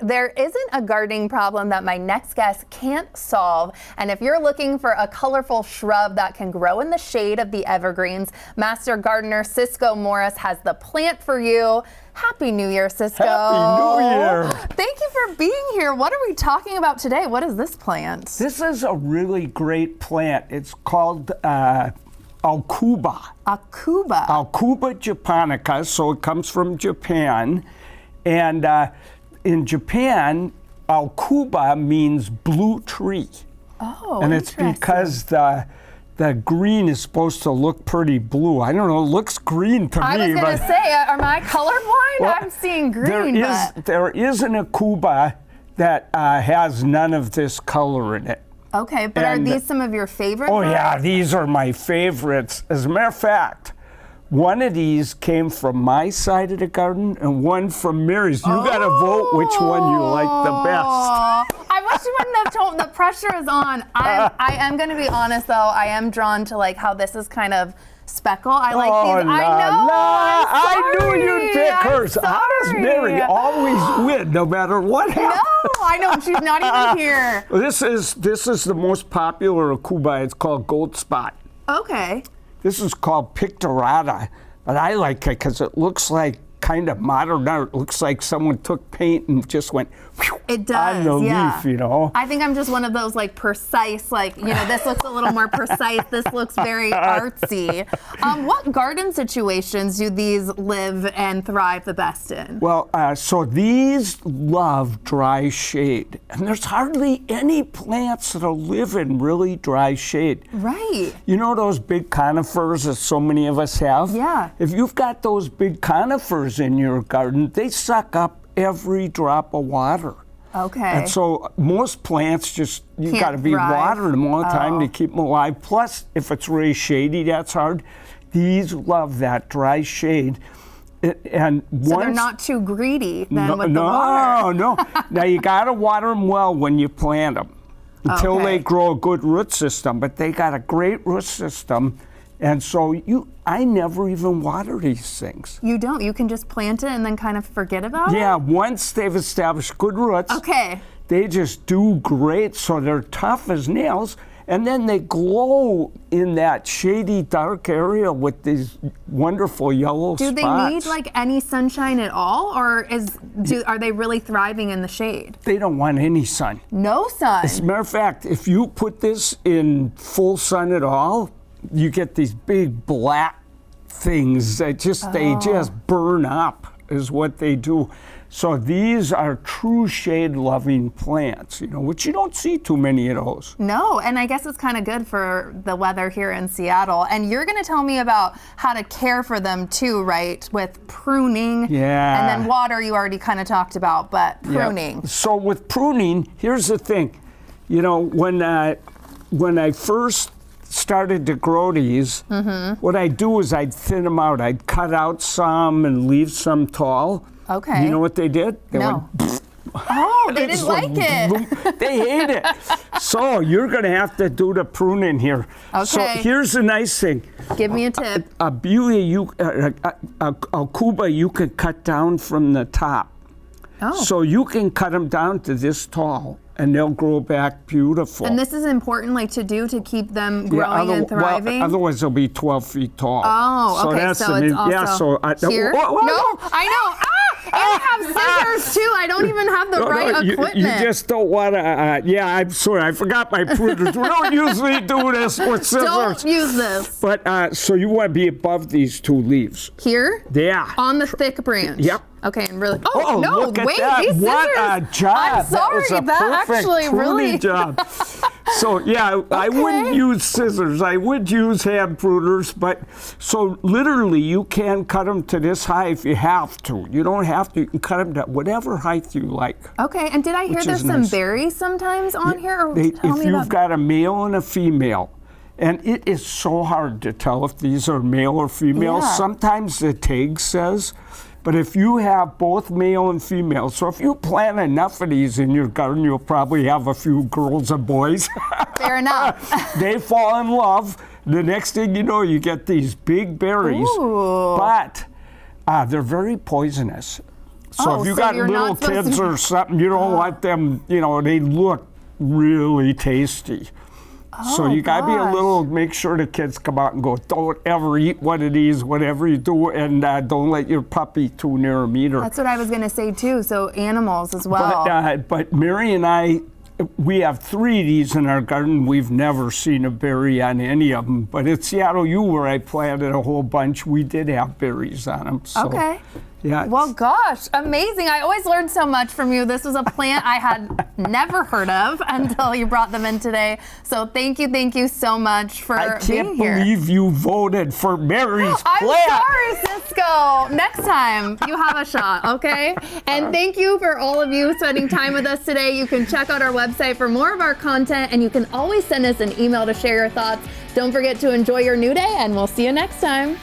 there isn't a gardening problem that my next guest can't solve. And if you're looking for a colorful shrub that can grow in the shade of the evergreens, Master Gardener Ciscoe Morris has the plant for you. Happy New Year, Ciscoe. Happy New Year. Thank you for being here. What are we talking about today? What is this plant? This is a really great plant. It's called Aucuba. Aucuba. Aucuba japonica, so it comes from Japan. And in Japan, Aucuba means blue tree. Oh, and it's because the green is supposed to look pretty blue. I don't know, it looks green to me. I was going to say, am I colorblind? Well, I'm seeing green. There is an Aucuba that has none of this color in it. Okay, but are these some of your favorites? Oh yeah, these are my favorites. As a matter of fact, one of these came from my side of the garden and one from Mary's. You gotta vote which one you like the best. I wish you wouldn't have told. The pressure is on. I am gonna be honest though. I am drawn to like how this is kind of speckle. I like these. I know. I knew you'd pick hers. How does Mary always win, no matter what happens? No, I know. She's not even here. This is the most popular Aucuba. It's called Gold Spot. Okay. This is called Pictorata, but I like it because it looks like kind of modern art. It looks like someone took paint and just went it does, on the leaf, you know. I think I'm just one of those like precise, like, you know, this looks a little more precise. This looks very artsy. What garden situations do these live and thrive the best in? Well, so these love dry shade. And there's hardly any plants that'll live in really dry shade. Right. You know those big conifers that so many of us have? Yeah. If you've got those big conifers in your garden, they suck up every drop of water. Okay. And so most plants you got to be thrive. watering them all the time to keep them alive. Plus, if it's really shady, that's hard. These love that dry shade. And so they're not too greedy then with the water. No. Now you got to water them well when you plant them until they grow a good root system. But they got a great root system. And so I never even water these things. You don't? You can just plant it and then kind of forget about it? Yeah, once they've established good roots, they just do great. So they're tough as nails. And then they glow in that shady, dark area with these wonderful yellow spots. Do they need like any sunshine at all? Or are they really thriving in the shade? They don't want any sun. No sun? As a matter of fact, if you put this in full sun at all, you get these big black things that they just burn up is what they do. So these are true shade-loving plants, you know, which you don't see too many of those. No, and I guess it's kind of good for the weather here in Seattle. And you're going to tell me about how to care for them too, right? With pruning. Yeah. And then water you already kind of talked about, but pruning. Yeah. So with pruning, here's the thing. You know, when I first started to grow these, what I'd do is I'd thin them out. I'd cut out some and leave some tall. Okay. You know what they did? They went, oh, they didn't like it. They hate it. So you're going to have to do the pruning here. Okay. So here's the nice thing. Give me a tip. A Aucuba you can cut down from the top. Oh. So you can cut them down to this tall, and they'll grow back beautiful. And this is important, like, to do to keep them growing and thriving? Well, otherwise they'll be 12 feet tall. Oh, okay. So it's also here? No, I know. And I have scissors, too. I don't even have the right equipment. You just don't want to, I'm sorry. I forgot my pruners. We don't usually do this with scissors. Don't use this. But, so you want to be above these two leaves. Here? Yeah. On the thick branch? Yep. Okay, and really. Oh no! Look at wait, that. These scissors. What a job! I'm sorry. That was a perfect really job. So yeah, I wouldn't use scissors. I would use hand pruners, but so literally you can cut them to this high if you have to. You don't have to. You can cut them to whatever height you like. Okay, and did I hear there's some berries sometimes on here? If you've got a male and a female. And it is so hard to tell if these are male or female. Yeah. Sometimes the tag says. But if you have both male and female, so if you plant enough of these in your garden, you'll probably have a few girls and boys. Fair enough. They fall in love. The next thing you know, you get these big berries. Ooh. But they're very poisonous. So if you got you're little not supposed kids to- or something, you don't want them, they look really tasty. So you gotta be a little, make sure the kids come out and go, don't ever eat one of these, whatever you do, and don't let your puppy too near them either. That's what I was gonna say too, so animals as well. But Mary and I, we have 3 of these in our garden. We've never seen a berry on any of them. But at Seattle U, where I planted a whole bunch, we did have berries on them. So, okay. Yeah. Well, gosh, amazing. I always learn so much from you. This was a plant I had never heard of until you brought them in today. So thank you so much for being here. I can't believe you voted for Mary's I'm plant. sorry, Ciscoe. Next time you have a shot, okay? And thank you for all of you spending time with us today. You can check out our website for more of our content, and you can always send us an email to share your thoughts. Don't forget to enjoy your new day, and we'll see you next time.